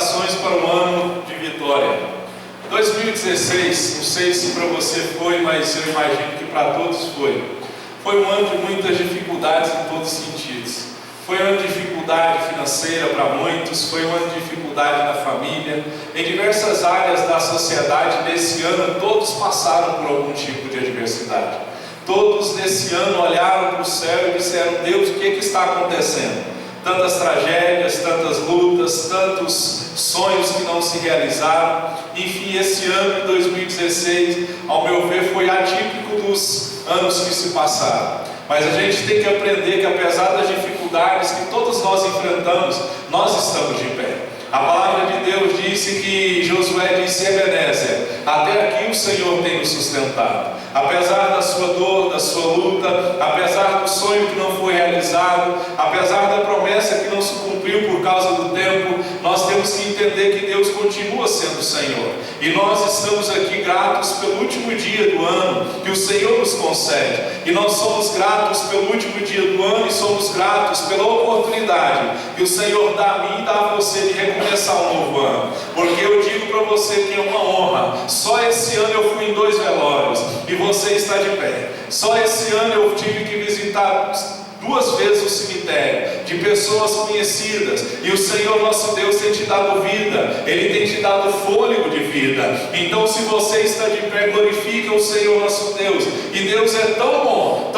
declarações para o ano de vitória. 2016, não sei se para você foi, mas eu imagino que para todos foi. Foi um ano de muitas dificuldades em todos os sentidos. Foi um ano de dificuldade financeira para muitos, foi um ano de dificuldade na família. Em diversas áreas da sociedade, nesse ano, todos passaram por algum tipo de adversidade. Todos nesse ano olharam para o céu e disseram: Deus, o que está acontecendo? Tantas tragédias, tantas lutas, tantos sonhos que não se realizaram. Enfim, esse ano de 2016, ao meu ver, foi atípico dos anos que se passaram. Mas a gente tem que aprender que, apesar das dificuldades que todos nós enfrentamos, nós estamos de pé. A palavra de Deus disse que Josué disse: Ebenezer, até aqui o Senhor tem nos sustentado. Apesar da sua dor, da sua luta, apesar do sonho que não foi realizado, apesar da promessa que não se cumpriu por causa do tempo, nós temos que entender que Deus continua sendo o Senhor. E nós estamos aqui gratos pelo último dia do ano que o Senhor nos concede. E nós somos gratos pelo último dia do ano e somos gratos pela oportunidade que o Senhor dá a mim e dá a você de recomeçar um novo ano. Porque eu digo para você que é uma honra. Só esse ano eu fui em 2 velórios e você está de pé. Só esse ano eu tive que visitar 2 vezes o cemitério de pessoas conhecidas, e o Senhor nosso Deus tem te dado vida, Ele tem te dado fôlego de vida. Então, se você está de pé, glorifica o Senhor nosso Deus. E Deus é tão bom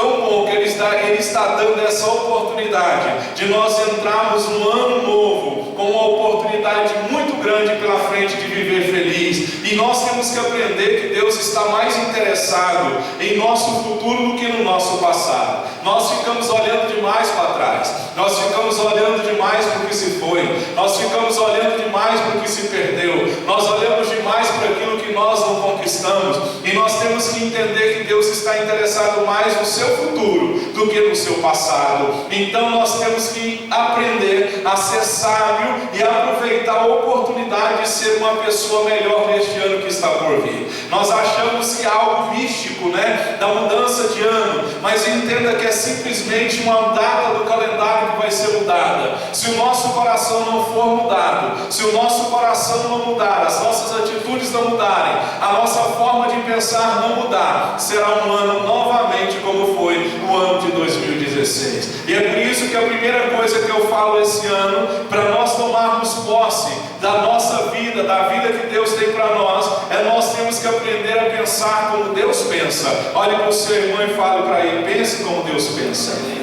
que Ele está dando essa oportunidade de nós entrarmos no ano novo com uma oportunidade muito grande pela frente de viver feliz. E nós temos que aprender que Deus está mais interessado em nosso futuro do que no nosso passado. Nós ficamos olhando demais para trás, nós ficamos olhando demais para o que se foi, nós ficamos olhando demais para o que se perdeu, nós olhamos demais para aquilo que nós não conquistamos. E nós temos que entender que Deus está interessado mais no seu futuro do que no seu passado. Então nós temos que aprender a ser sábio e aproveitar a oportunidade de ser uma pessoa melhor neste ano que está por vir. Nós achamos que é algo místico, né, da mudança de ano, mas entenda que é simplesmente uma data do calendário que vai ser mudada. Se o nosso coração não for mudado, se o nosso coração não mudar, as nossas atitudes não mudarem, a nossa forma de pensar não mudar, será um ano novamente como foi o ano de 2016. E é por isso que a primeira coisa que eu falo esse ano, para nós tomarmos posse da nossa vida, da vida que Deus tem para nós, é nós temos que aprender a pensar como Deus pensa. Olhe para o seu irmão e fale para ele: pense como Deus pensa.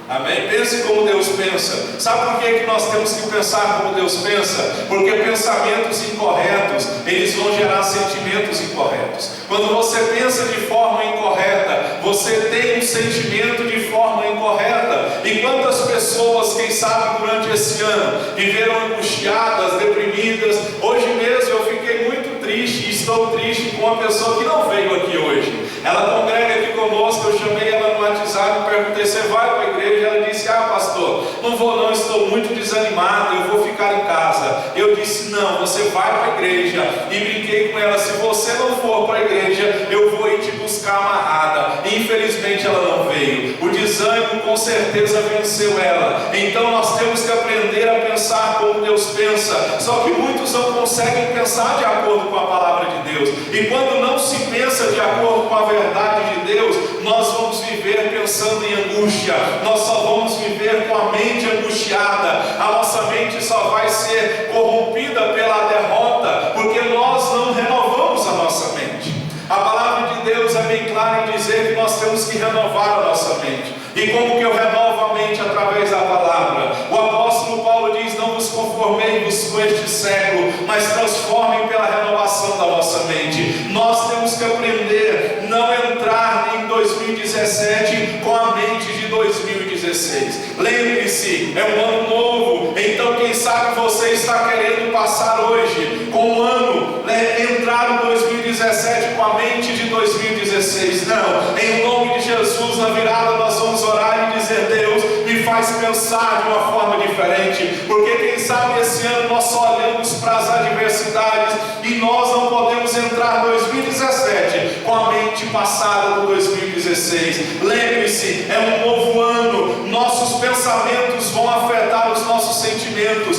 Amém? Pense como Deus pensa. Sabe por que nós temos que pensar como Deus pensa? Porque pensamentos incorretos, eles vão gerar sentimentos incorretos. Quando você pensa de forma incorreta, você tem um sentimento de forma incorreta. E quantas pessoas, quem sabe durante esse ano, viveram angustiadas, deprimidas? Hoje mesmo eu fiquei muito triste, e estou triste com uma pessoa que não veio aqui hoje. Ela congrega aqui conosco, eu chamei ela no WhatsApp e perguntei: você vai para a igreja? Ela disse: pastor, não vou não, estou muito desanimado, eu vou ficar em casa. Eu disse: não, você vai para a igreja. E brinquei com ela: se você não for para a igreja, eu vou ir te buscar amarrada. E infelizmente ela não veio. O desânimo com certeza venceu ela. Então nós temos que aprender a pensar como Deus pensa. Só que muitos não conseguem pensar de acordo com a palavra de Deus. E quando não se pensa de acordo com a verdade de Deus, nós vamos viver pensando em angústia. Nós só vamos viver com a mente angustiada. A nossa mente só vai ser corrompida pela derrota, porque nós não renovamos a nossa mente. A palavra de Deus é bem clara em dizer que nós temos que renovar a nossa mente. E como que eu renovo a mente? Através da palavra. O apóstolo Paulo diz: não vos conformeis com este século, mas transformem pela renovação da vossa mente. Nós temos que aprender a não entrar em 2017 com a mente de 2016. Lembre-se, é um ano novo. Então quem sabe você está querendo passar hoje com um ano, entrar em 2017 com a mente de 2016. Não, em nome de Jesus, na virada nós vamos orar e dizer: Deus, me faz pensar de uma forma diferente. Porque quem sabe esse ano nós só olhamos para as adversidades e nós não podemos entrar em 2017 com a mente passada do 2016. Lembre-se, é um novo ano. Nossos pensamentos vão afetar os nossos sentimentos.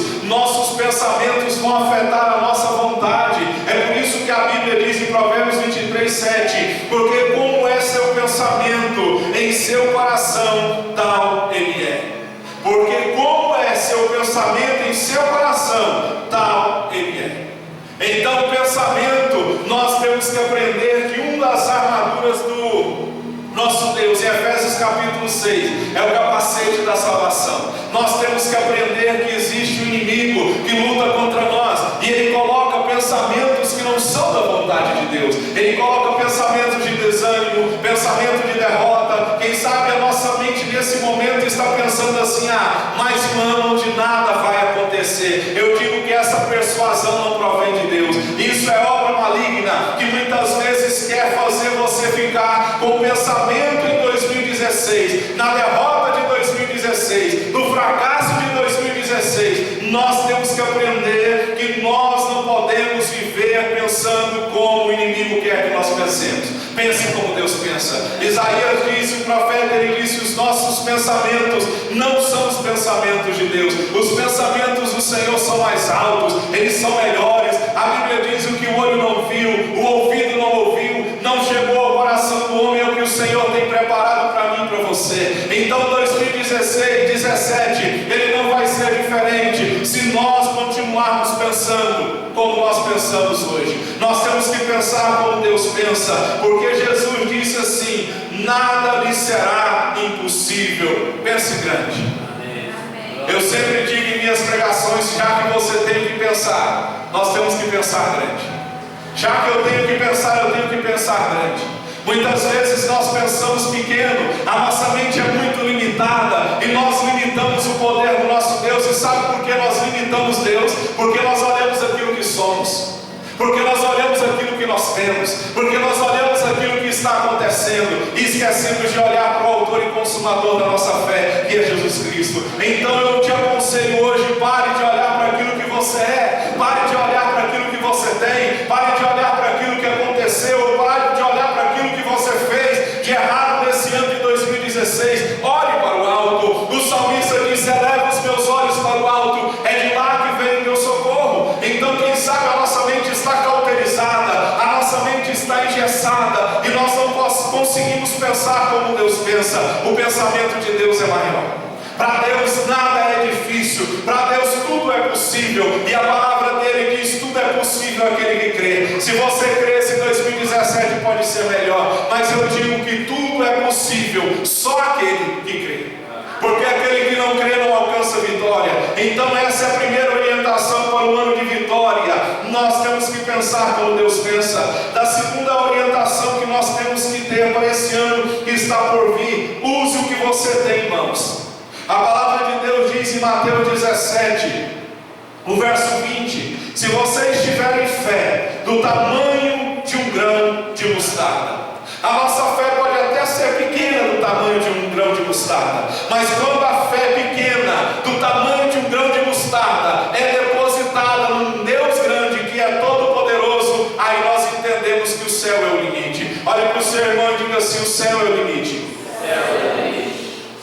em seu coração, tal ele é. Então, o pensamento, nós temos que aprender que uma das armaduras do nosso Deus, em Efésios capítulo 6, é o capacete da salvação. Nós temos que aprender que existe um inimigo que luta contra nós, e ele coloca pensamentos que não são da vontade de Deus. Ele coloca pensamentos de desânimo, pensamento de derrota. Quem sabe a nossa mente nesse momento está pensando assim: mais um ano onde nada vai acontecer. Eu digo que essa persuasão não provém de Deus. Isso é obra maligna que muitas vezes quer fazer você ficar com o pensamento em 2016, na derrota de 2016, no fracasso de 2016. Nós temos que aprender que nós não podemos viver pensando como o inimigo quer que nós pensemos. Pense como Deus pensa. Isaías diz, o profeta, ele disse: os nossos pensamentos não são os pensamentos de Deus. Os pensamentos do Senhor são mais altos, eles são melhores. A Bíblia diz: o que o olho não viu, o ouvido não ouviu, não chegou ao coração do homem, é o que o Senhor tem preparado para mim e para você. Então 2016, 2017, ele não vai ser diferente se nós continuarmos pensando como nós pensamos hoje. Nós temos que pensar como Deus pensa, porque Jesus disse assim: nada lhe será impossível. Pense grande. Eu sempre digo em minhas pregações: já que você tem que pensar, nós temos que pensar grande. Já que eu tenho que pensar, eu tenho que pensar grande. Muitas vezes nós pensamos pequeno, a nossa mente é muito limitada, e nós limitamos o poder do nosso Deus. E sabe por que nós limitamos Deus? Porque nós olhamos aquilo que somos, porque nós olhamos aquilo que nós temos, porque nós olhamos aquilo que está acontecendo, e esquecemos de olhar para o autor e consumador da nossa fé, que é Jesus Cristo. Então eu te aconselho hoje: pare de olhar para aquilo que você é, pare de olhar para aquilo que você tem, pare de olhar para aquilo que aconteceu, pare de olhar para aquilo que você fez de errado nesse ano de 2016. Olhe para o alto. O salmista diz: eleva os meus olhos para o alto, é de lá que vem o meu socorro. Então, quem sabe a nossa mente está cauterizada, a nossa mente está engessada, e nós não conseguimos pensar como Deus pensa. O pensamento de Deus é maior. Para Deus nada é difícil, para Deus tudo é possível, e a palavra dele diz: tudo é possível àquele que crê. Se você crê, esse 2017 pode ser melhor, mas eu digo que tudo é possível só aquele que crê, porque aquele que não crê não alcança vitória. Então essa é a primeira orientação para o ano de vitória. Nós temos que pensar como Deus pensa. Da segunda orientação que nós temos que ter para esse ano que está por vir: use o que você tem em mãos. A palavra de Deus diz em Mateus 17, o verso 20: se vocês tiverem fé do tamanho de um grão de mostarda. A nossa fé pode até ser pequena do tamanho de um grão de mostarda, mas quando a fé é pequena do tamanho de um grão de mostarda é depositada num Deus grande que é todo poderoso, aí nós entendemos que o céu é o limite. Olhe para o seu irmão e diga assim: o céu é o limite.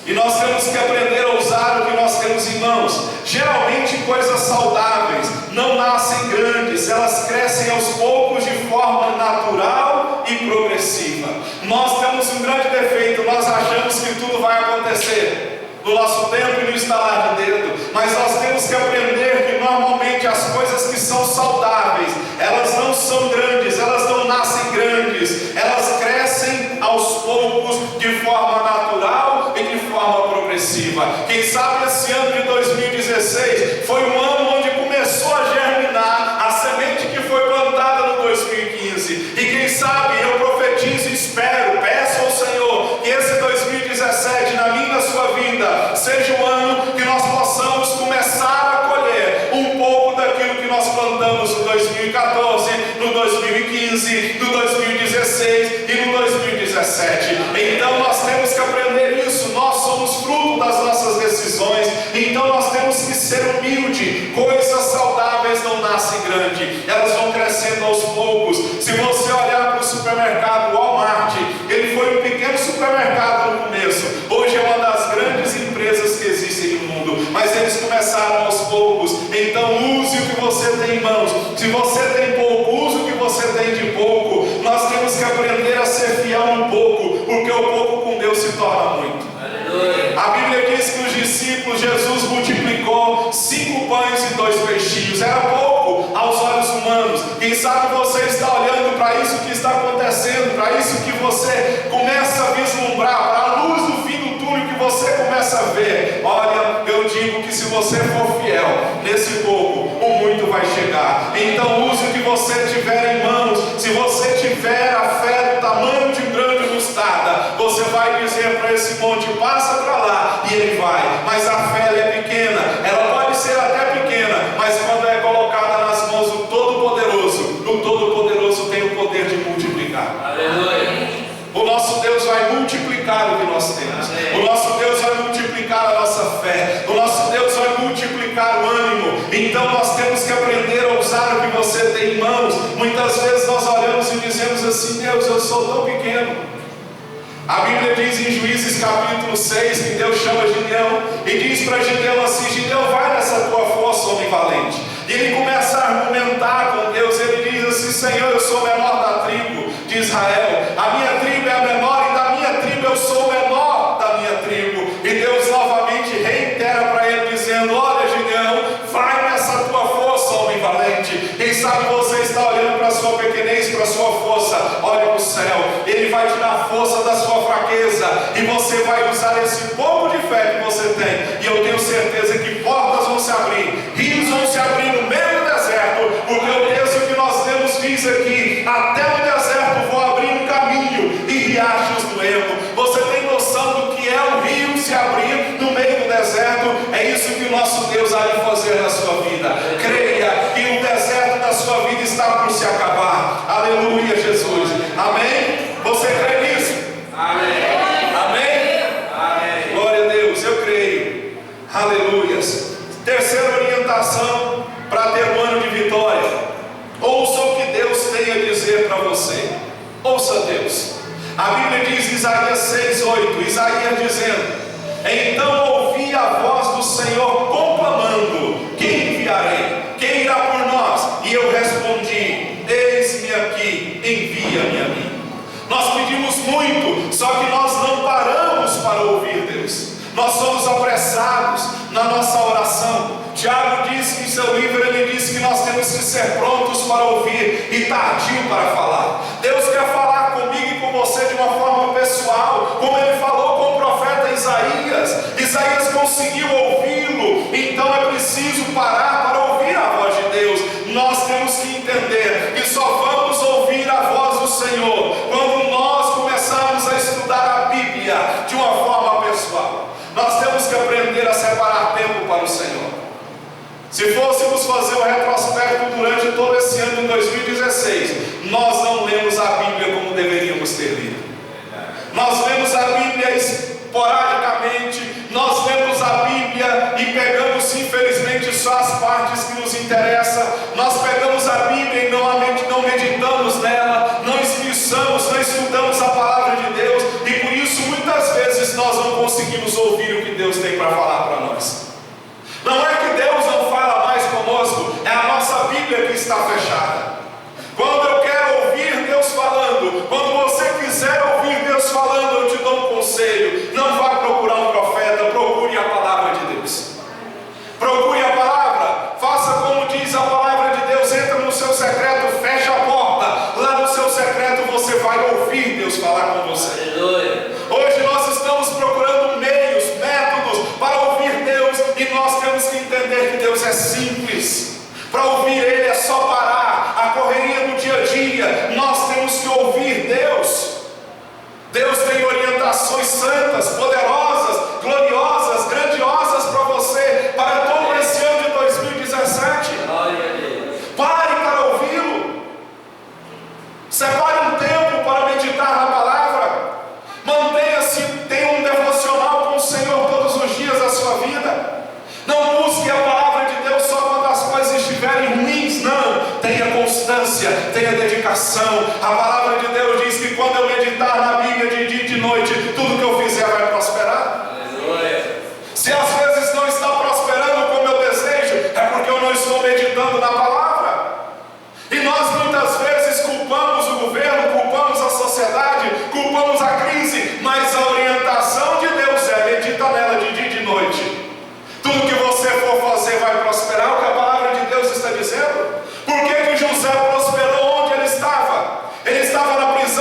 E nós temos que aprender a usar o que nós temos em mãos. Geralmente coisas saudáveis não nascem grandes, elas crescem aos poucos de forma natural e progressiva. Nós temos um grande defeito: nós achamos que tudo vai acontecer no nosso tempo e no estalar de dedo. Mas nós temos que aprender que normalmente as coisas que são saudáveis, elas não são grandes, elas não nascem grandes, elas crescem aos poucos de forma natural e de forma progressiva. Quem sabe esse ano de 2016 foi um ano onde começou a germinar a semente que foi plantada no 2015. E quem sabe eu profetizo e espero, peço ao Senhor que esse 2017 na minha e na sua vida seja um ano que nós possamos começar a colher um pouco daquilo que nós plantamos no 2014, no 2015, no 2016 e no 2017. Então nós temos que aprender isso. Nós somos fruto das nossas decisões, então nós temos que ser humilde. Coisas saudáveis não nascem grande, elas vão crescendo aos poucos. Se você olhar para o supermercado Walmart, ele foi um pequeno supermercado no começo, hoje é uma das grandes empresas que existem no mundo, mas eles começaram aos poucos. Então use o que você tem em mãos. Se você tem pouco, use o que você tem de pouco. Nós temos que aprender a ser fiel um pouco, porque o pouco com Deus se torna muito. A Bíblia diz que os discípulos, Jesus multiplicou 5 pães você começa a vislumbrar, para a luz do fim do túnel que você começa a ver, olha, eu digo que se você for fiel nesse pouco, o muito vai chegar. Então use o que você tiver em mãos. Se você tiver a fé do tamanho de um grão de mostarda, você vai dizer para esse monte, passa para lá, e ele vai. Mas a fé ela é pequena, ela pode ser até pequena, mas quando é colocada nas mãos do Todo-Poderoso, o Todo-Poderoso tem o poder de multiplicar. Aleluia. O nosso Deus vai multiplicar o que nós temos. O nosso Deus vai multiplicar a nossa fé. O nosso Deus vai multiplicar o ânimo. Então nós temos que aprender a usar o que você tem em mãos. Muitas vezes nós olhamos e dizemos assim, Deus, eu sou tão pequeno. A Bíblia diz em Juízes capítulo 6 que Deus chama Gideão e diz para Gideão assim, Gideão, vai nessa tua força, homem valente. E ele começa a argumentar com Deus. Ele diz assim, Senhor, eu sou o menor da tribo de Israel, a minha tribo é a menor, e da minha tribo eu sou o menor da minha tribo. E Deus novamente reitera para ele dizendo, olha Gideão, vai nessa tua força, homem valente. Quem sabe você está olhando para a sua pequenez, para a sua força, olha para o céu, ele vai tirar força da sua fraqueza, e você vai usar esse pouco de fé que você tem, e eu tenho certeza que portas vão se abrir, rios vão se abrir no meio do deserto, porque o texto que nós lemos diz aqui, até o deserto vou abrir um caminho, e riachos no ermo. Você tem noção do que é um rio se abrir no meio do deserto? É isso que o nosso Deus há de fazer na sua vida. Creia que o deserto da sua vida está por se acabar. Aleluia, Jesus. Amém? Você crê nisso? Amém. Amém? Amém. Glória a Deus, eu creio. Aleluias. Terceira orientação para ter um ano de vitória. Ouça o que Deus tem a dizer para você. Ouça Deus. A Bíblia diz em Isaías 6:8, Isaías dizendo, então ouvi a voz do Senhor conclamando, quem enviarei? Quem irá por nós? E eu respondi, eis-me aqui, envia-me a mim. Nós pedimos muito, só que nós não paramos para ouvir Deus. Nós somos apressados na nossa oração. Tiago disse em seu livro, ele disse que nós temos que ser prontos para ouvir e tardio para falar. Deus quer falar comigo e com você de uma forma pessoal, como ele falou com o profeta Isaías. Isaías conseguiu ouvi-lo, então é preciso parar para ouvir a voz de Deus. Nós temos que entender que só vamos ouvir a voz do Senhor quando nós começarmos a estudar a Bíblia de uma forma pessoal. Nós temos que aprender a separar tempo para o Senhor. Se fôssemos fazer o retrospecto durante todo esse ano de 2016, nós não lemos a Bíblia como deveríamos ter lido. Nós lemos a Bíblia esporadicamente, nós lemos a Bíblia e pegamos infelizmente só as partes que nos interessam. Nós pegamos a Bíblia e não meditamos nela, não esmiuçamos, não estudamos a palavra de Deus, e por isso muitas vezes nós não conseguimos ouvir o que Deus tem para falar para nós. Não é que Deus não fala mais conosco, é a nossa Bíblia que está fechada. Quando eu quero ouvir Deus falando, quando você quiser ouvir Deus falando, eu te dou um conselho: não vá procurar um profeta, procure a palavra de Deus. Procure a palavra, faça como diz a palavra de Deus, entra no seu secreto, fecha a porta, lá no seu secreto você vai ouvir Deus falar com você. Aleluia. Hoje nós estamos procurando meios, métodos para ouvir Deus, e nós temos que entender que Deus é simples. Para ouvir Ele é só parar a correria do dia a dia. Nós temos que ouvir Deus. Deus tem orientações santas, poderosas, gloriosas, grandiosas para você, para todo esse ano de 2017. Pare para ouvi-lo. Separe um tempo para meditar na palavra. Mantenha-se, tenha um devocional com o Senhor todos os dias da sua vida. Não busque a palavra de Deus só quando as coisas estiverem ruins, não. Tenha constância, tenha dedicação. A palavra de Deus diz que quando eu meditar na Bíblia de dia e de noite, tudo que eu fizer vai prosperar. Aleluia. Se às vezes não está prosperando como eu desejo, é porque eu não estou meditando na palavra. E nós muitas vezes culpamos o governo, culpamos a sociedade, culpamos a crise, mas a orientação de Deus é: medita nela de dia e de noite. Tudo que você for fazer vai prosperar, o que a palavra de Deus está dizendo. Por que José prosperou onde ele estava? Ele estava na prisão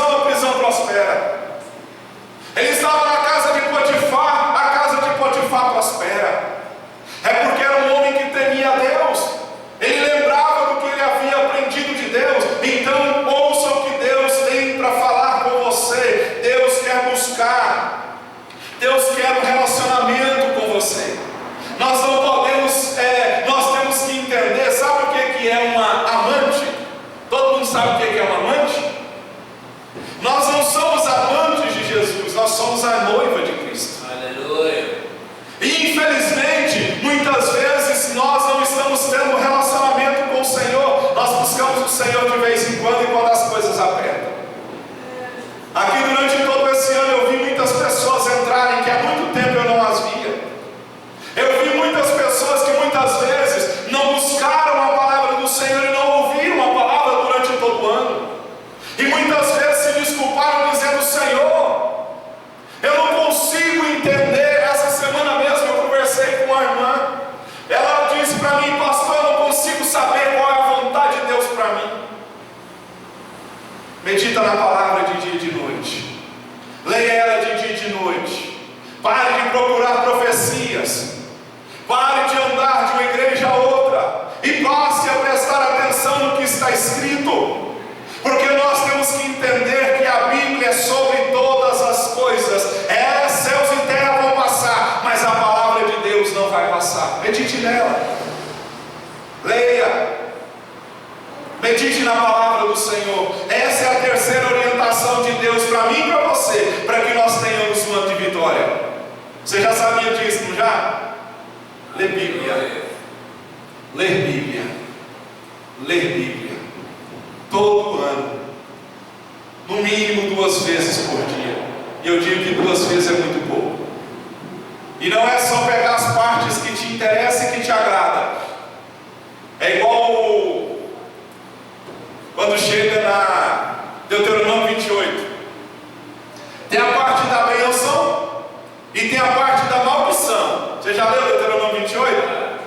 vá prosperar. É porque era um homem que temia a Deus. Ele lembrava do que ele havia aprendido de Deus. Então ouça o que Deus tem para falar com você. Deus quer buscar, Deus quer um relacionamento com você. Nós não podemos, nós temos que entender. Sabe o que é uma amante? Todo mundo sabe o que é uma amante? Nós não somos amantes de Jesus, nós somos a noiva de Cristo. Aleluia. E infelizmente, muitas vezes nós não estamos tendo um relacionamento com o Senhor. Nós buscamos o Senhor de vez em quando as coisas apertam. Aqui durante todo esse ano eu vi muitas pessoas entrarem que há muito tempo eu não as via. Eu vi muitas pessoas que muitas vezes não buscaram a palavra do Senhor e não ouviram a palavra durante todo o ano. E muitas vezes se desculparam dizendo: Senhor, eu não consigo entender. Essa semana mesmo eu conversei com uma irmã. Ela disse para mim: pastor, eu não consigo saber qual é a vontade de Deus para mim. Medita na palavra de dia e de noite. Leia ela de dia e de noite. Pare de procurar profecias. Pare de andar de uma igreja a outra. E passe a prestar atenção no que está escrito. Porque nós temos que entender que a Bíblia é sobre todas as coisas. Céus e terra vão passar, mas a palavra de Deus não vai passar. Medite nela. Leia. Medite na palavra do Senhor. Essa é a terceira orientação de Deus para mim e para você, para que nós tenhamos um ano de vitória. Você já sabia disso, não já? Ler Bíblia. Ler Bíblia. Ler Bíblia. Todo ano. No mínimo 2 vezes por dia. E eu digo que 2 vezes é muito pouco. E não é só pegar as partes que te interessam e que te agradam. É igual quando chega na Deuteronômio 28. Tem a parte da bênção e tem a parte da maldição. Você já leu Deuteronômio 28?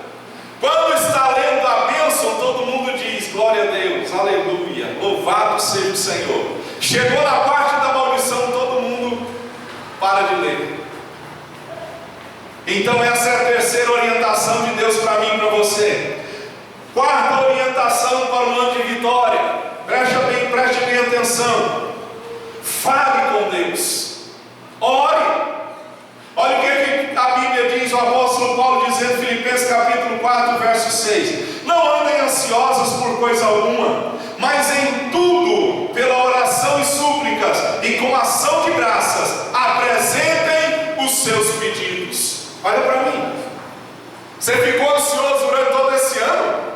Quando está lendo a bênção, todo mundo diz: glória a Deus, aleluia, louvado seja o Senhor. Chegou na parte da maldição, todo mundo para de ler. Então essa é a terceira orientação de Deus para mim e para você. Quarta orientação para o ano de vitória. Preste bem atenção. Fale com Deus. Ore. Olha o que a Bíblia diz, o apóstolo Paulo dizendo em Filipenses capítulo 4, verso 6. Não andem ansiosos por coisa alguma, mas em tudo, pela oração e súplicas, e com ação de graças, apresentem os seus pedidos. Olha para mim. Você ficou ansioso durante todo esse ano?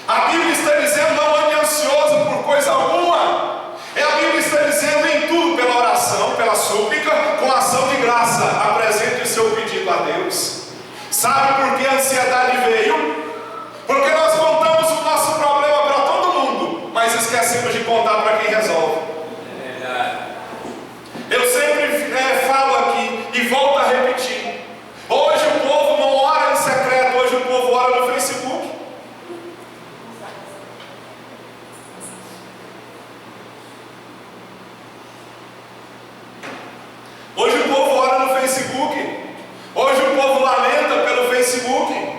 A Bíblia está dizendo: não ande ansioso por coisa alguma. A Bíblia está dizendo: em tudo, pela oração, pela súplica, com ação de graça, apresente o seu pedido a Deus. Sabe por que a ansiedade veio? Porque nós contamos o nosso problema para todo mundo, mas esquecemos de contar para quem resolve. Eu sempre falo aqui e volto a repetir: hoje o povo não ora em secreto, hoje o povo ora no Facebook. Hoje o povo ora no Facebook. Hoje o povo lamenta pelo Facebook.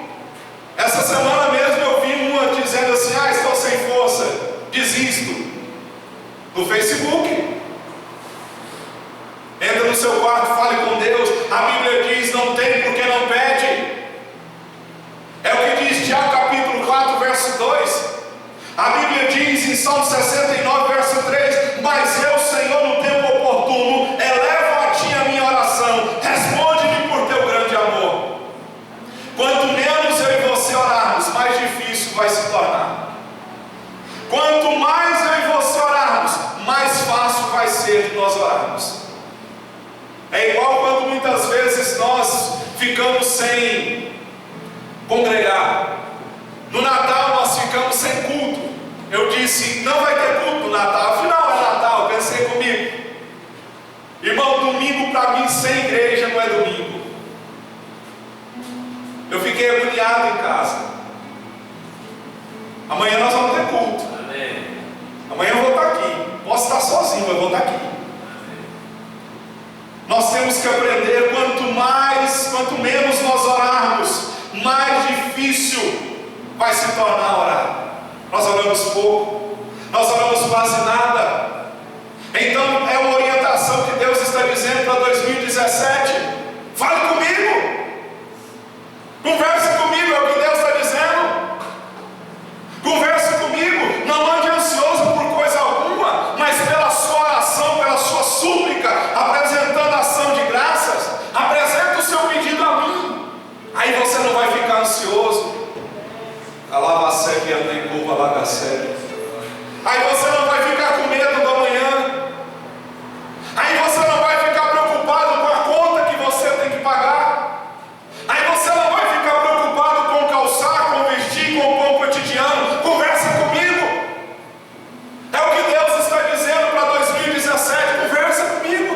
Essa semana mesmo eu vi uma dizendo assim: estou sem força, desisto. No Facebook. Entra no seu quarto, fale com Deus. A Bíblia diz: não tem porque não pede. É o que diz Tiago capítulo 4, verso 2. A Bíblia diz em Salmo 69, verso 3: mas eu, Senhor, no tempo oportuno, elevo a Ti a minha oração. Responde-me por Teu grande amor. Quanto menos eu e você orarmos, mais difícil vai se tornar. Quanto mais eu e você orarmos, mais fácil vai ser de nós orarmos. É igual quando muitas vezes nós ficamos sem congregar. No Natal nós ficamos sem culto. Eu disse: não vai ter culto no Natal. Afinal é Natal, pensei comigo. Irmão, domingo para mim sem igreja não é domingo. Eu fiquei agoniado em casa. Amanhã nós vamos ter culto. Amém. Amanhã eu vou estar aqui. Posso estar sozinho, mas vou estar aqui. Nós temos que aprender: quanto menos vai se tornar a orar. Nós oramos pouco, nós oramos quase nada. Então é uma orientação que Deus está dizendo para 2017. Fale comigo, converse comigo, é o que Deus está dizendo. Converse comigo, não ande ansioso por coisa alguma, mas pela sua oração, pela sua súplica, apresentando ação de graças, apresenta o seu pedido a mim. Aí você não vai ficar ansioso. Aí você não vai ficar com medo do amanhã. Aí você não vai ficar preocupado com a conta que você tem que pagar. Aí você não vai ficar preocupado com calçar, com vestir, com o pão cotidiano. Conversa comigo. É o que Deus está dizendo para 2017. Conversa comigo.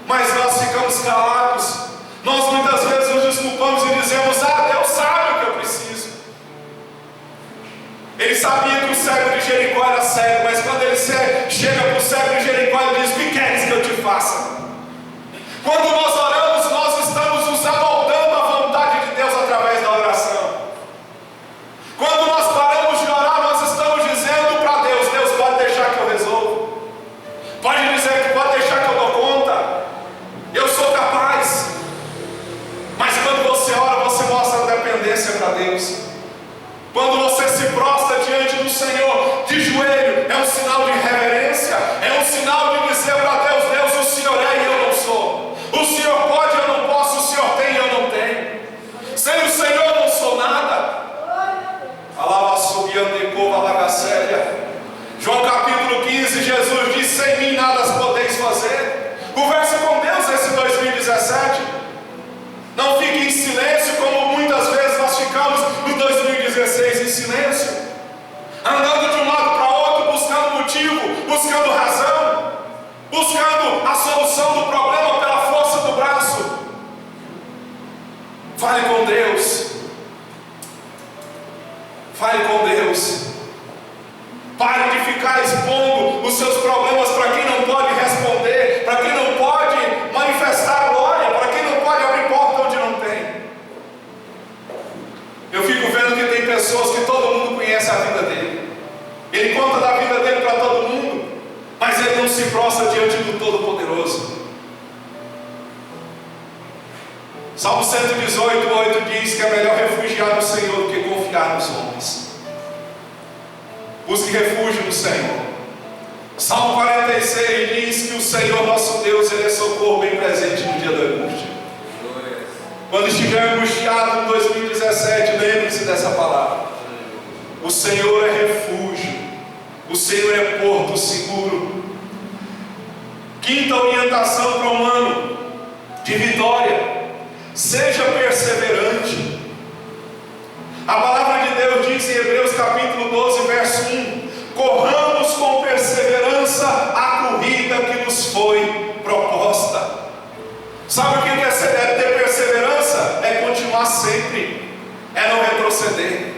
Mas nós ficamos calados. Nós muitas vezes nos desculpamos e dizemos: Deus sabe o que eu preciso. Ele sabia que o cego de Jericó era cego, mas quando ele chega para o cego de Jericó, ele diz: o que queres que eu te faça? Quando nós oramos, nós estamos nos amoldando à vontade de Deus através da oração. Quando nós paramos de orar, nós estamos dizendo para Deus: Deus, pode deixar que eu resolvo. Pode dizer que pode deixar que eu dou conta. Eu sou capaz. Mas quando você ora, você mostra a dependência para Deus. Quando você se prostra diante do Senhor de joelho, é um sinal de reverência, é um sinal de dizer para Deus: Deus, o Senhor é e eu não sou. O Senhor pode, eu não posso. O Senhor tem e eu não tenho. Sem o Senhor eu não sou nada. João capítulo 15, Jesus diz: sem mim nada podeis fazer. Converse com Deus esse 2017. Não fique em silêncio como muitas vezes nós ficamos no 2016 em silêncio, andando de um lado para outro, buscando motivo, buscando razão, buscando a solução do problema pela força do braço. Fale com Deus. Fale com Deus. Pare de ficar expondo os seus problemas para quem não pode responder, para quem não pode manifestar glória, para quem não pode abrir porta onde não tem. Eu fico vendo que tem pessoas que todo mundo conhece a vida dele. Ele conta da vida dele para todo mundo, mas ele não se prostra diante do Todo-Poderoso. Salmo 118:8 diz que é melhor refugiar no Senhor do que confiar nos homens. Busque refúgio no Senhor. Salmo 46 diz que o Senhor nosso Deus, Ele é socorro bem presente no dia da angústia. Quando estiver angustiado em 2017, lembre-se dessa palavra. O Senhor é refúgio. O Senhor é porto seguro. Quinta orientação para um ano de vitória: seja perseverante. A palavra de Deus diz em Hebreus capítulo 12, verso 1: corramos com perseverança a corrida que nos foi proposta. Sabe o que é ter perseverança? É continuar sempre, é não retroceder.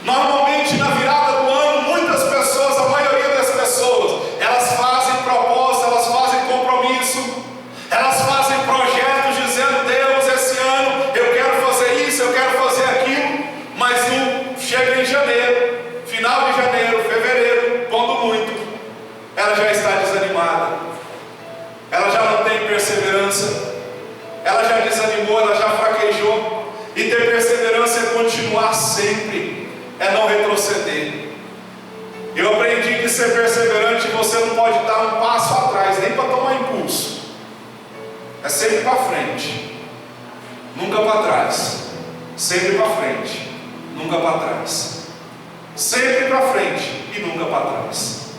Normalmente na virada do ano, muitas pessoas, a maioria das pessoas, elas fazem propósito, elas fazem compromisso, elas fazem projetos dizendo: Deus, esse ano eu quero fazer isso, eu quero fazer aquilo. Mas não chega em janeiro, final de janeiro, fevereiro, quando muito, ela já está desanimada, ela já não tem perseverança, ela já desanimou, ela já fraquejou. E ter perseverança é continuar sempre, é não retroceder. Eu aprendi que ser perseverante, você não pode dar um passo atrás, nem para tomar impulso. É sempre para frente, nunca para trás. Sempre para frente, nunca para trás. Sempre para frente e nunca para trás.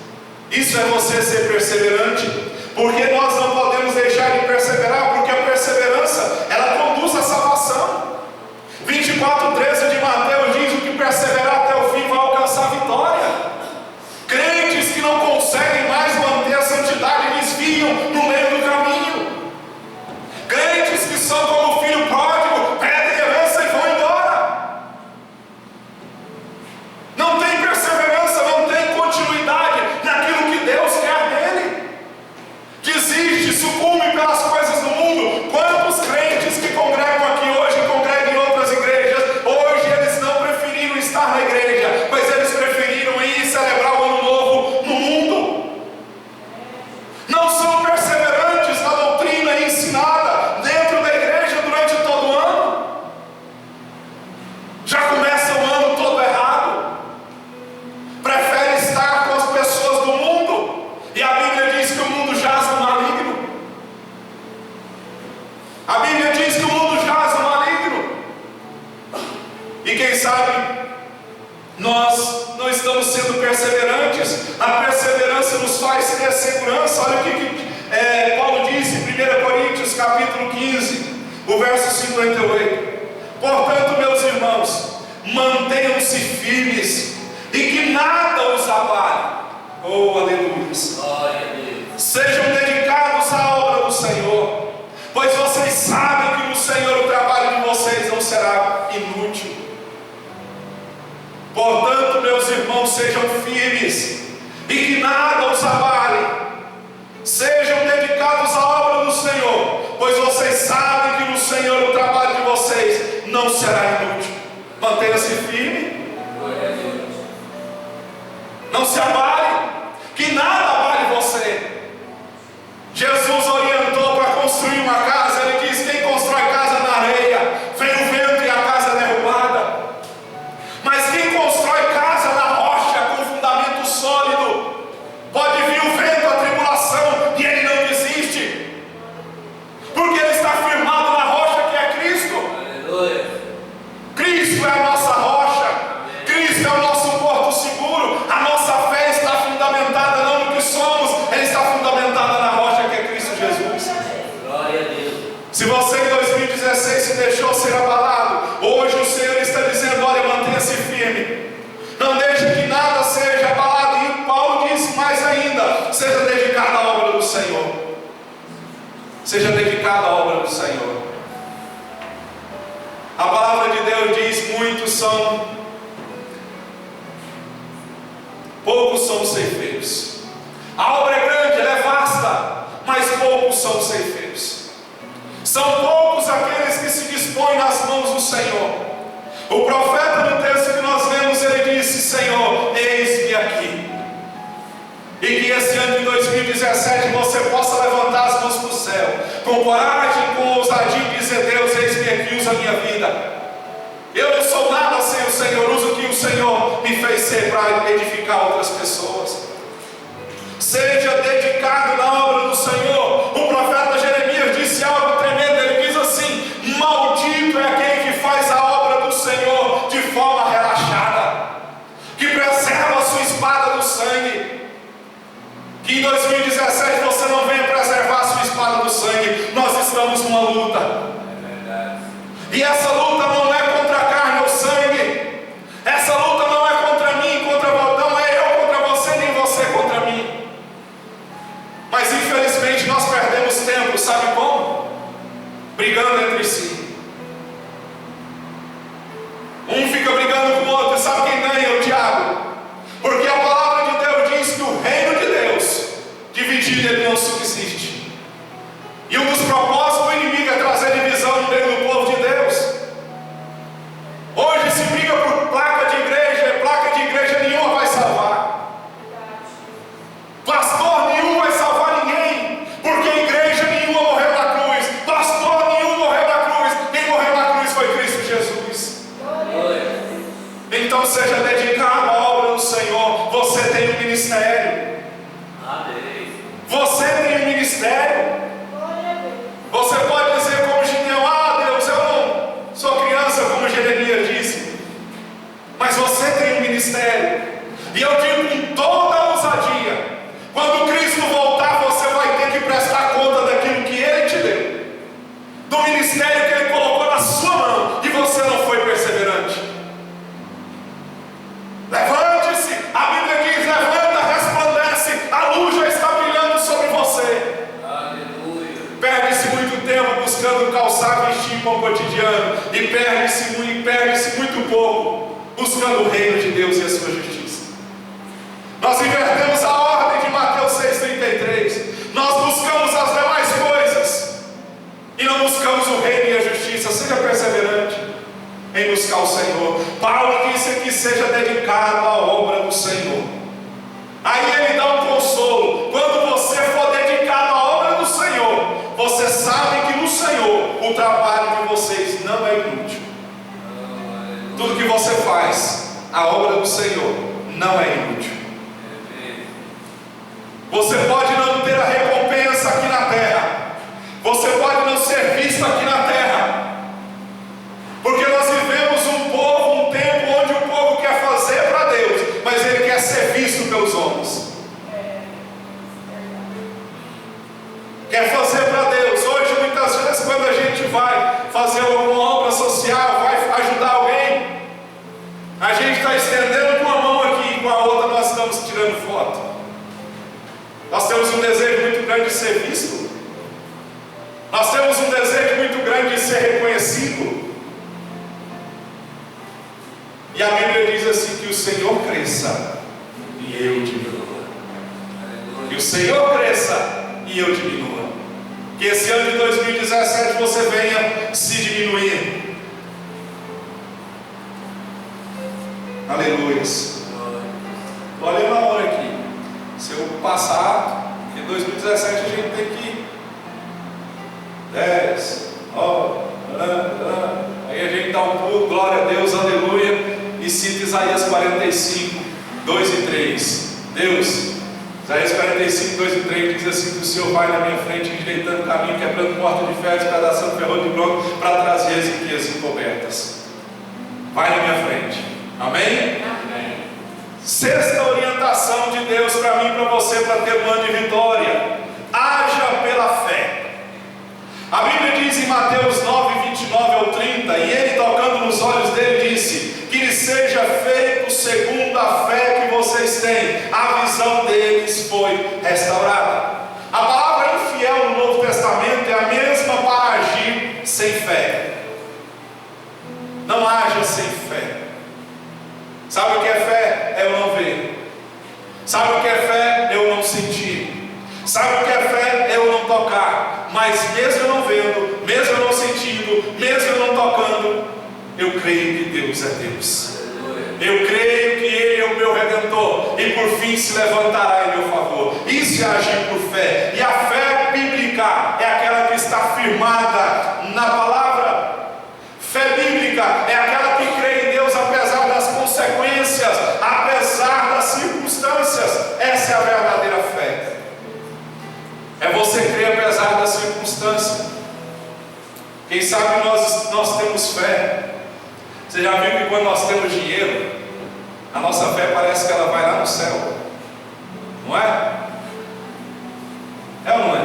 Isso é você ser perseverante, porque nós não podemos deixar de perseverar, porque a perseverança, ela conduz à salvação. 24:13 de Mateus diz: o que perseverar até o fim vai alcançar a vitória. Crentes que não conseguem mais manter a santidade desviam no meio do caminho. Crentes que são como o filho pródigo, pedem herança e vão embora. Não tem perseverança, não tem continuidade naquilo que Deus quer dele. Desiste, sucumbe pelas coisas do mundo. Quantos crentes que congregam aqui hoje, congregam em outras igrejas, A Bíblia diz que o mundo jaz no maligno. E quem sabe nós não estamos sendo perseverantes. A perseverança nos faz ter segurança. Olha o que Paulo disse em 1 Coríntios capítulo 15, o verso 58. Portanto, meus irmãos, mantenham-se firmes e que nada os abale. Oh, aleluia. Sejam dedicados à obra do Senhor, pois vocês sabem que no Senhor o trabalho de vocês não será inútil. Portanto, meus irmãos, sejam firmes e que nada os abale. Sejam dedicados à obra do Senhor, pois vocês sabem que no Senhor o trabalho de vocês não será inútil. Mantenha-se firme. Não se abale, que nada abale você. Jesus orientou para construir uma casa. Ele diz: quem constrói casa na areia, vem o vento e a casa é derrubada. Mas quem constrói casa na rocha com fundamento sólido, pode vir o vento, a tribulação, e ele não desiste, porque ele está firmado na rocha que é Cristo. Aleluia. Cristo é a nossa rocha, Cristo é o nosso porto seguro. A nossa fé está fundamentada não no que somos, ela está fundamentada na rocha que é Cristo Jesus. Glória a Deus. Se você em 2016 se deixou ser abalado, hoje o Senhor está dizendo: olha, mantenha-se firme, não deixe que nada seja abalado. E Paulo disse mais ainda: seja dedicado à obra do Senhor. Seja dedicado à obra do Senhor. A palavra de Deus diz: poucos são os ceifeiros. A obra é grande, ela é vasta, mas poucos são os ceifeiros. São poucos aqueles que se dispõem nas mãos do Senhor. O profeta, no texto que nós lemos, ele disse: Senhor, eis-me aqui. E que esse ano de 2017 você possa levantar as mãos para o céu, com coragem, com ousadia, e dizer: Deus, eis-me aqui, usa a minha vida. Eu não sou nada sem o Senhor, uso o que o Senhor me fez ser para edificar outras pessoas. Seja dedicado na obra do Senhor. O profeta Jeremias disse algo tremendo. Ele diz assim: maldito é aquele que faz a obra do Senhor de forma relaxada, que preserva a sua espada do sangue. Que em 2017 você não venha preservar a sua espada do sangue. Nós estamos numa luta. E essa luta não é contra a carne ou sangue. Essa luta não é contra mim, contra você. Não é eu contra você, nem você contra mim. Mas infelizmente nós perdemos tempo, sabe como? Brigando entre si. Um fica brigando com o outro. E sabe quem ganha? O diabo. Porque a palavra de Deus diz que o reino de Deus dividido ele não subsiste. E um dos propósitos do inimigo é trazer divisão no meio do povo de Deus. Hoje se briga por placa de igreja nenhuma vai salvar. Pastor nenhum vai salvar ninguém, porque igreja nenhuma morreu na cruz, pastor nenhum morreu na cruz. Quem morreu na cruz foi Cristo Jesus. Então seja dedicado à obra do Senhor. Você tem um ministério. Você tem um ministério. Você pode dizer como Gideão: ah, Deus, eu não sou criança, como Jeremias disse. Mas você tem um ministério. E eu digo com toda a ousadia: quando Cristo voltar, você vai ter que prestar conta daquilo que Ele te deu, do ministério que Ele colocou na sua mão, e você não foi perseverante. Levante-se. A Bíblia diz: levanta, resplandece, a luz já está brilhando sobre você. Perde-se muito tempo buscando calçar, vestir para o cotidiano, e perde-se muito pouco buscando o reino de Deus e a sua justiça. Nós invertemos a ordem de Mateus 6,33. Nós buscamos as demais coisas e não buscamos o reino e a justiça. Seja perseverante em buscar o Senhor. Paulo disse que seja dedicado à obra do Senhor. Aí ele dá um consolo: quando você for dedicado à obra do Senhor, você sabe que no Senhor o trabalho de vocês não é inútil. Tudo que você faz, a obra do Senhor não é inútil. Você pode não ter a recompensa aqui na terra, você pode não ser visto serviço aqui na terra. Porque nós vivemos um tempo onde o povo quer fazer para Deus, mas ele quer ser visto pelos homens. Quer fazer para Deus. Hoje, muitas vezes, quando a gente vai fazer alguma obra social, vai ajudar alguém, a gente está estendendo com uma mão aqui e com a outra nós estamos tirando foto. Nós temos um desejo muito grande de ser visto. Nós temos um desejo muito grande de ser reconhecido. E a Bíblia diz assim: que o Senhor cresça e eu diminua. Que o Senhor cresça e eu diminua. Que esse ano de 2017 você venha se diminuir. Aleluia. Estou olhando a hora aqui. Se eu passar, em 2017 a gente tem que 10, 9, aí a gente dá um pulo, glória a Deus, aleluia, e cita Isaías 45, 2 e 3. Deus, Isaías 45, 2 e 3 diz assim: que o Senhor vai na minha frente, endireitando o caminho, quebrando porta de ferro, despedaçando ferro de bronze, para trazer as riquezas encobertas. Vai na minha frente. Amém? Amém. Sexta orientação de Deus para mim e para você, para ter um ano de vitória: haja pela fé. A Bíblia diz em Mateus 9, 29 ao 30: e ele, tocando nos olhos dele, disse: que lhe seja feito segundo a fé que vocês têm. A visão deles foi restaurada. A palavra infiel no Novo Testamento é a mesma para agir sem fé. Não haja sem fé. Sabe o que é fé? É eu não ver. Sabe o que é fé? Eu não sentir. Sabe o que é fé? É eu não tocar. Mas mesmo eu não vendo, mesmo eu não sentindo, mesmo eu não tocando, eu creio que Deus é Deus. Eu creio que Ele é o meu Redentor, e por fim se levantará em meu favor. Isso é agir por fé. E a fé bíblica é aquela que está firmada na palavra. Fé bíblica é aquela que crê em Deus apesar das consequências, apesar das circunstâncias. Essa é a verdadeira fé. É você crer apesar da circunstância. Quem sabe nós temos fé. Você já viu que quando nós temos dinheiro, a nossa fé parece que ela vai lá no céu? Não é? É ou não é?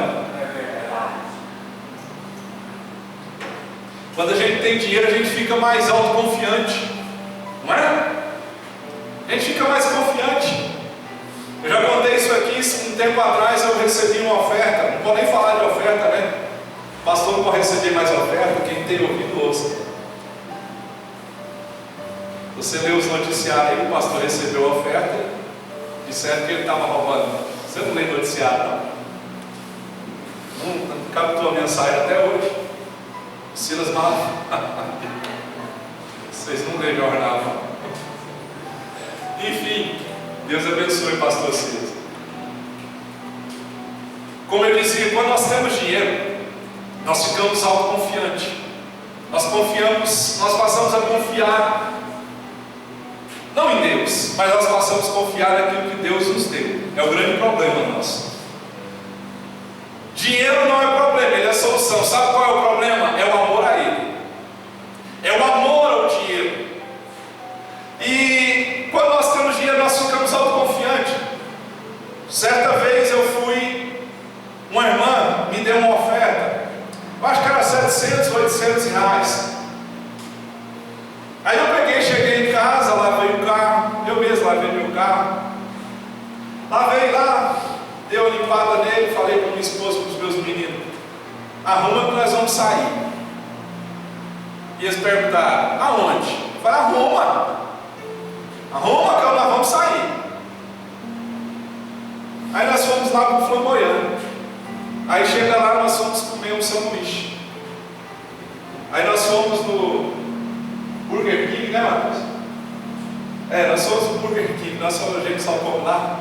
Quando a gente tem dinheiro, a gente fica mais autoconfiante. Não é? A gente fica mais confiante. Eu já contei isso aqui, um tempo atrás eu recebi uma oferta. Não vou nem falar de oferta, né? O pastor não pode receber mais oferta, quem tem ouvido ouça. Você lê os noticiários aí, o pastor recebeu a oferta, disseram que ele estava roubando. Você não lê noticiário, não? Não captou a mensagem até hoje. Silas Malafaia. Vocês não lêem jornal, não? Enfim, Deus abençoe o pastor Silas. Como eu dizia, quando nós temos dinheiro, nós ficamos autoconfiantes. Nós passamos a confiar, não em Deus, mas nós passamos a confiar naquilo que Deus nos deu. É o grande problema nosso. Dinheiro não é problema, ele é solução. Sabe qual é o problema? É o amor a ele. É o amor ao dinheiro. E quando nós temos dinheiro, nós ficamos autoconfiantes. Certa vez eu fui, uma irmã me deu uma oferta, eu acho que era 700, 800 reais. Aí eu peguei, cheguei em casa, lavei o carro, eu mesmo lavei meu carro. Lavei lá, dei uma limpada nele, falei para minha esposa, para os meus meninos: arruma que nós vamos sair. E eles perguntaram: aonde? Eu falei: arruma que nós vamos sair. Aí nós fomos lá para o Flamboyant. Aí chega lá, nós fomos comer um sanduíche. Aí nós fomos no Burger King, né, Marcos? Nós fomos no Burger King, nós fomos, a gente só come lá.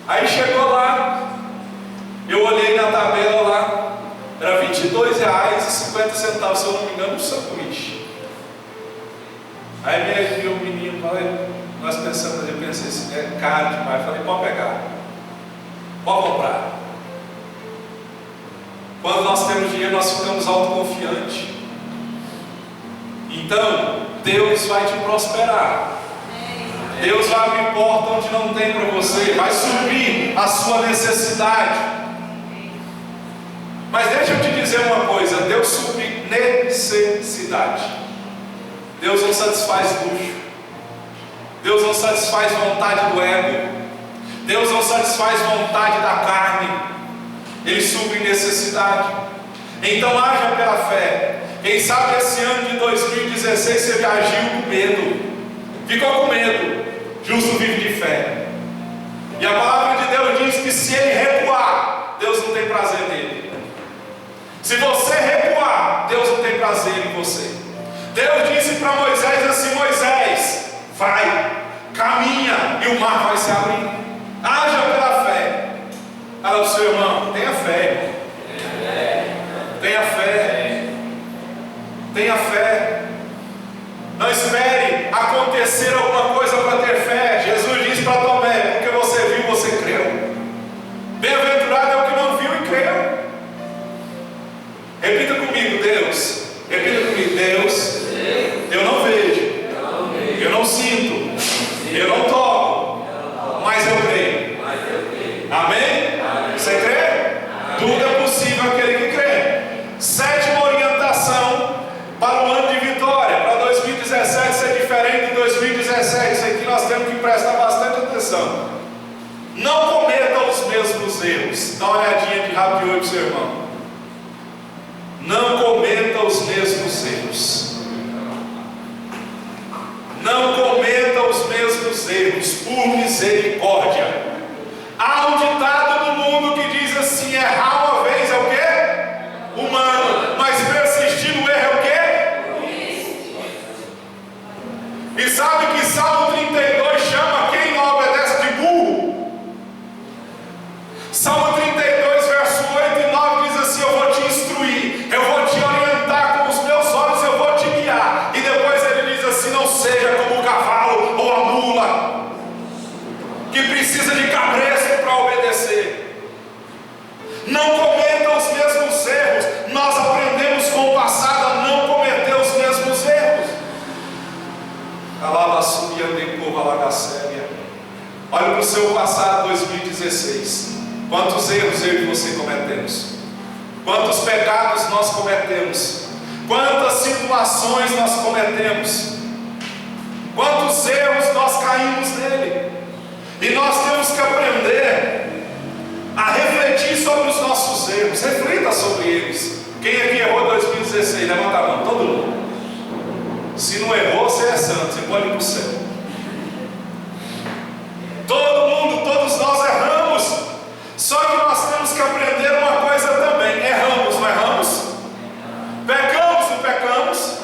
Aí chegou lá, eu olhei na tabela lá, era R$22,50, se eu não me engano, um sanduíche. Aí meu menino, nós pensamos, eu pensei assim, é caro demais. Falei: pode pegar, pode comprar. Quando nós temos dinheiro, nós ficamos autoconfiantes. Então, Deus vai te prosperar. Deus vai abrir porta onde não tem para você, vai suprir a sua necessidade. Mas deixa eu te dizer uma coisa: Deus supre necessidade. Deus não satisfaz luxo. Deus não satisfaz vontade do ego. Deus não satisfaz vontade da carne. Ele supre necessidade. Então haja pela fé. Quem sabe esse ano de 2016 você agiu com medo, ficou com medo. Justo vive de fé. E a palavra de Deus diz que se ele recuar, Deus não tem prazer nele. Se você recuar, Deus não tem prazer em você. Deus disse para Moisés assim: Moisés, vai, caminha, e o mar vai se abrir. Haja pela fé. Fala para o seu irmão: tenha fé. Tenha fé. Tenha fé. Não espere acontecer alguma coisa para ter fé. Jesus disse para Tomé: porque você viu, você creu. Bem-aventurado é o que não viu e creu. Repita comigo: Deus. Repita comigo: Deus, eu não vejo, eu não sinto, eu não toco, mas eu creio. Amém? Você crê? Tudo é possível aquele que crê. Sétima orientação para o ano de vitória, para 2017 ser diferente de 2017. Isso aqui nós temos que prestar bastante atenção. Não cometa os mesmos erros. Dá uma olhadinha de rabo de olho para o seu irmão. Não cometa os mesmos erros. Não cometa os mesmos erros, por misericórdia. Há um ditado no mundo que diz assim: errar uma vez é o quê? Humano, mas persistir no erro é o quê? E sabe que Salmo 32 chama quem não obedece de burro? Salmo 32, verso 8 e 9 diz assim: eu vou te instruir, eu vou te orientar com os meus olhos, eu vou te guiar. E depois ele diz assim: não seja como o cavalo ou a mula, que precisa de cabresto para obedecer. Não cometa os mesmos erros. Nós aprendemos com o passado a não cometer os mesmos erros. Olha para o seu passado 2016. Quantos erros eu e você cometemos? Quantos pecados nós cometemos? Quantas situações nós cometemos? Quantos erros nós caímos nele? E nós temos que aprender a refletir sobre os nossos erros. Reflita sobre eles. Quem aqui errou 2016? Levanta a mão, todo mundo. Se não errou, você é santo, você pode ir para o céu. Todo mundo, todos nós erramos. Só que nós temos que aprender uma coisa também. Erramos, não erramos? Pecamos, não pecamos?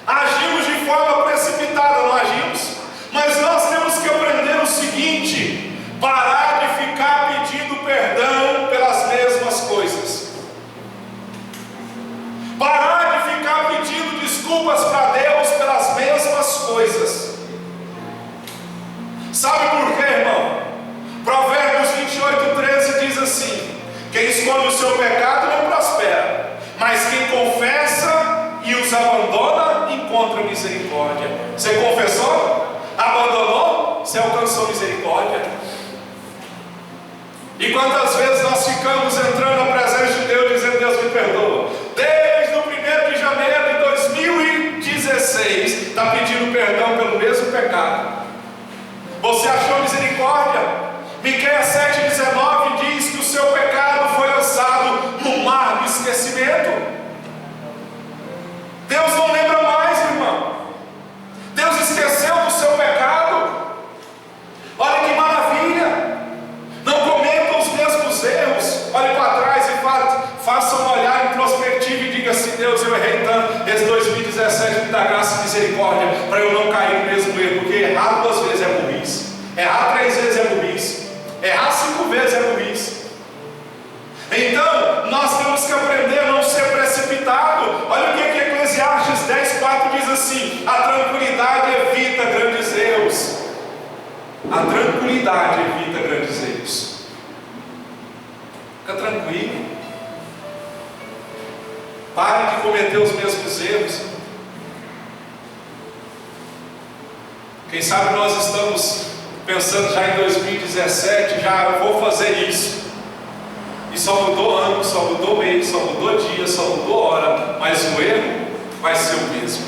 Agimos de forma precipitada, não agimos? Mas nós temos que aprender o seguinte: parar de ficar pedindo perdão pelas mesmas coisas. Parar de ficar pedindo desculpas para Deus pelas mesmas coisas. Sabe por quê, irmão? Provérbios 28:13 diz assim: quem esconde o seu pecado não prospera, mas quem confessa e os abandona encontra misericórdia. Você confessou? Abandonou? Você alcançou misericórdia. E quantas vezes nós ficamos entrando na presença de Deus dizendo: Deus me perdoa. Desde o 1º de janeiro de 2016 está pedindo perdão pelo mesmo pecado. Você achou misericórdia? Miqueias 7:19 diz que o seu pecado foi lançado no mar do esquecimento. Deus não lembra mais, irmão. Deus esqueceu do seu pecado. Olha que maravilha. Não cometam os mesmos erros. Olhe para trás e faça um olhar introspectivo e diga assim: Deus, eu errei tanto. Esse 2017 me dá graça e misericórdia para eu não cair no mesmo erro. Porque errar 2 vezes é burrice. Errar 3 vezes é burrice. Errar 5 vezes é burrice. Então, nós temos que aprender a não ser precipitado. Olha o que Eclesiastes 10:4 diz assim: a tranquilidade evita grandes erros. A tranquilidade evita grandes erros. Fica tranquilo. Pare de cometer os mesmos erros. Quem sabe nós estamos pensando já em 2017, já eu vou fazer isso. E só mudou ano, só mudou mês, só mudou dia, só mudou hora, mas o erro vai ser o mesmo.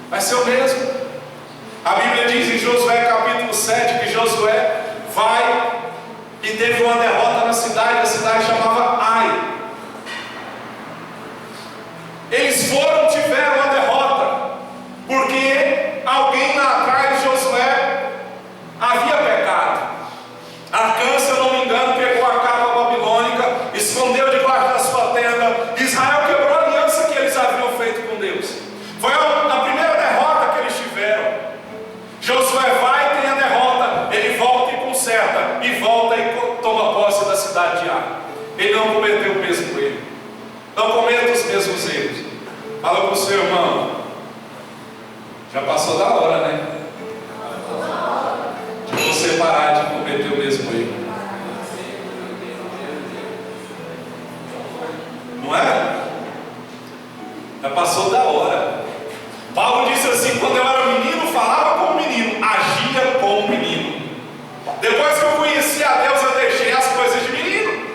Vai ser o mesmo. A Bíblia diz em Josué capítulo 7 que Josué vai e teve uma derrota na cidade, a cidade chamava Ai. Eles foram, tiveram uma derrota, porque alguém lá atrás de Josué havia pecado. Acã, se eu não me engano, pegou a capa babilônica, escondeu debaixo da sua tenda. Israel quebrou a aliança que eles haviam feito com Deus. Foi a primeira derrota que eles tiveram. Josué vai, tem a derrota, ele volta e conserta, e volta e toma posse da cidade de Ai. Ele não cometeu o mesmo erro. Não cometa os mesmos erros. Fala para o seu irmão, já passou da hora, né? De você parar de cometer o mesmo erro. Não é? Já passou da hora. Paulo disse assim: quando eu era menino, falava como menino, agia como menino. Depois que eu conheci a Deus, eu deixei as coisas de menino.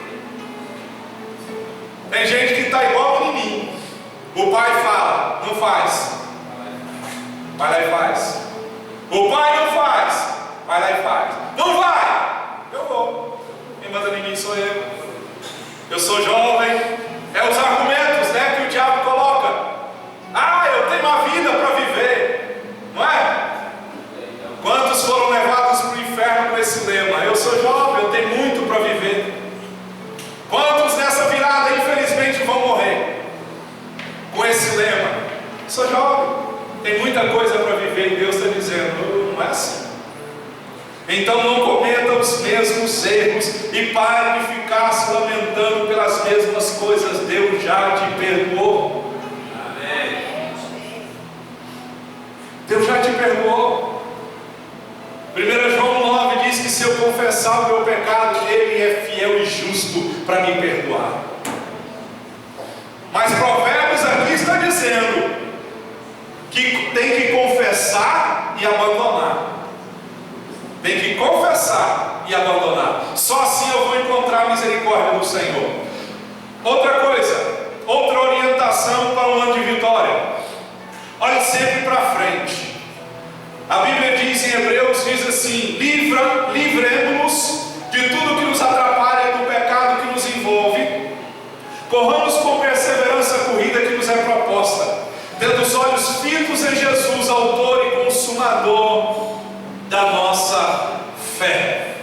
Tem gente que está igual ao menininho. O pai fala, não faz. Vai lá e faz. O pai não faz. Vai lá e faz. Não vai. Eu vou. Quem manda em mim sou eu. Eu sou jovem. É os argumentos, né, que o diabo coloca. Ah, eu tenho uma vida para viver. Não é? Quantos foram levados para o inferno com esse lema? Eu sou jovem, eu tenho muito para viver. Quantos nessa virada infelizmente vão morrer com esse lema? Sou jovem, tem muita coisa para viver, e Deus está dizendo, não é assim. Então não cometa os mesmos erros e pare de ficar se lamentando pelas mesmas coisas. Deus já te perdoou. Amém. Deus já te perdoou. 1 João 9 diz que se eu confessar o meu pecado, Ele é fiel e justo para me perdoar. Mas Provérbios aqui está dizendo que tem que confessar e abandonar. Tem que confessar e abandonar. Só assim eu vou encontrar a misericórdia do Senhor. Outra coisa, outra orientação para um ano de vitória: olhe sempre para frente. A Bíblia diz em Hebreus, diz assim: livremos-nos de tudo que nos atrapalha, do pecado que nos envolve, corramos com perseverança a corrida que nos é proposta, tendo os olhos fitos em Jesus, autor e consumador da nossa fé.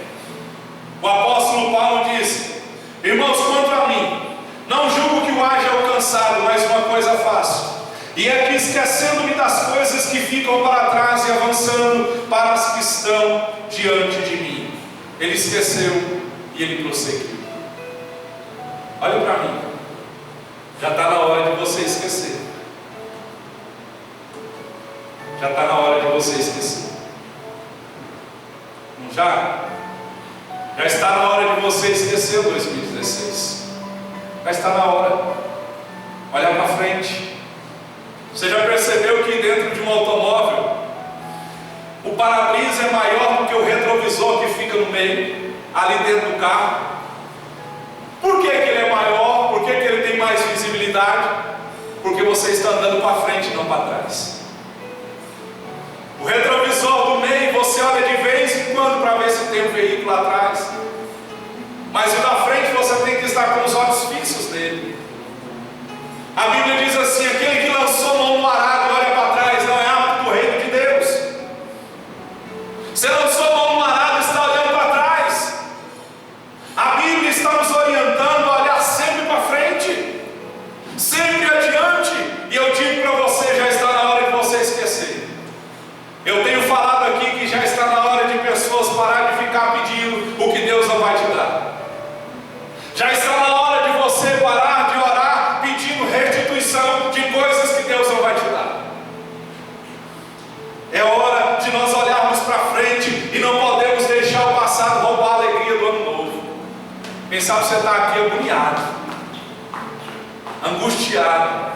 O apóstolo Paulo disse: irmãos, quanto a mim, não julgo que o haja alcançado, mas uma coisa faço, e é que, esquecendo-me das coisas que ficam para trás e avançando para as que estão diante de mim. Ele esqueceu e ele prosseguiu. Olha para mim, já está na hora de você esquecer. Já está na hora de você esquecer. Não já? Já está na hora de você esquecer o 2016. Já está na hora. Olha para frente. Você já percebeu que dentro de um automóvel o para-brisa é maior do que o retrovisor que fica no meio, ali dentro do carro? Por que ele é maior? Por que ele tem mais visibilidade? Porque você está andando para frente e não para trás. O retrovisor do meio você olha de vez em quando para ver se tem um veículo atrás, mas o da frente você tem que estar com os olhos fixos nele. A Bíblia diz assim: aquele que lançou mão no arado e olha para trás não é apto do reino de Deus. Você lançou mão no arado e está olhando para trás. A Bíblia está nos orientando a olhar sempre para frente, sempre adiante. E eu digo para você, já está na hora de você esquecer. Eu tenho falado aqui que já está na hora de pessoas parar de ficar pedindo o que Deus não vai te dar. Já está na hora de você parar de orar pedindo restituição de coisas que Deus não vai te dar. É hora de nós olharmos para frente e não podemos deixar o passado roubar a alegria do ano novo. Quem sabe você está aqui agoniado, angustiado.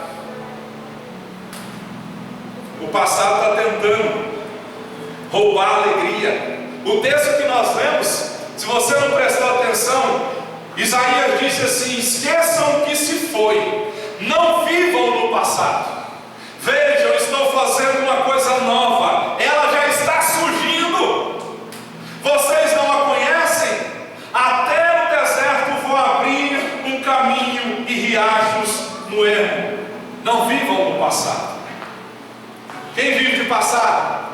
O passado está tentando roubar a alegria. O texto que nós lemos, se você não prestou atenção, Isaías disse assim: esqueçam o que se foi, não vivam no passado. Veja, eu estou fazendo uma coisa nova, ela já está surgindo. Vocês não a conhecem? Até no deserto vou abrir um caminho e riachos no ermo. Não vivam no passado. Quem vive de passado?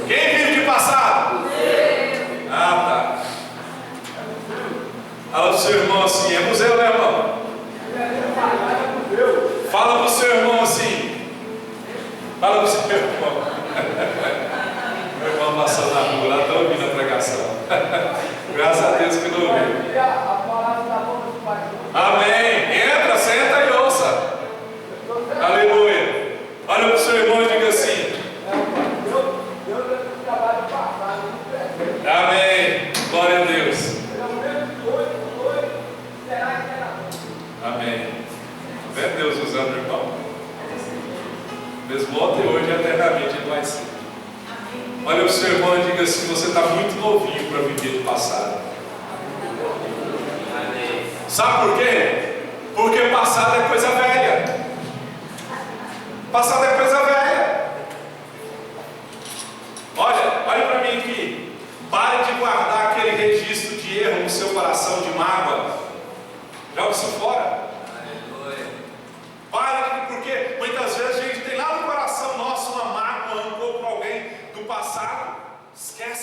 Quem vive de passado? Ah, tá. Fala pro seu irmão assim: é museu, né, irmão? Fala pro seu irmão assim. Fala pro seu irmão. Meu irmão passou na rua, lá está ouvindo a pregação. Graças a Deus que não ouviu. Amém. Entra, senta e ouça. Aleluia. Olha pro seu irmão e diga assim: amém. Glória a Deus. Amém. Vê Deus usando o irmão. Mesmo ontem, hoje e eternamente ele vai ser. Olha pro seu irmão e diga assim: você está muito novinho para viver do passado. Sabe por quê? Porque passado é coisa velha. Passado é coisa velha. Olha para mim aqui. Pare de guardar aquele registro de erro no seu coração, de mágoa. Joga isso fora. Pare, porque muitas vezes a gente tem lá no coração nosso uma mágoa, rancor por alguém do passado. Esquece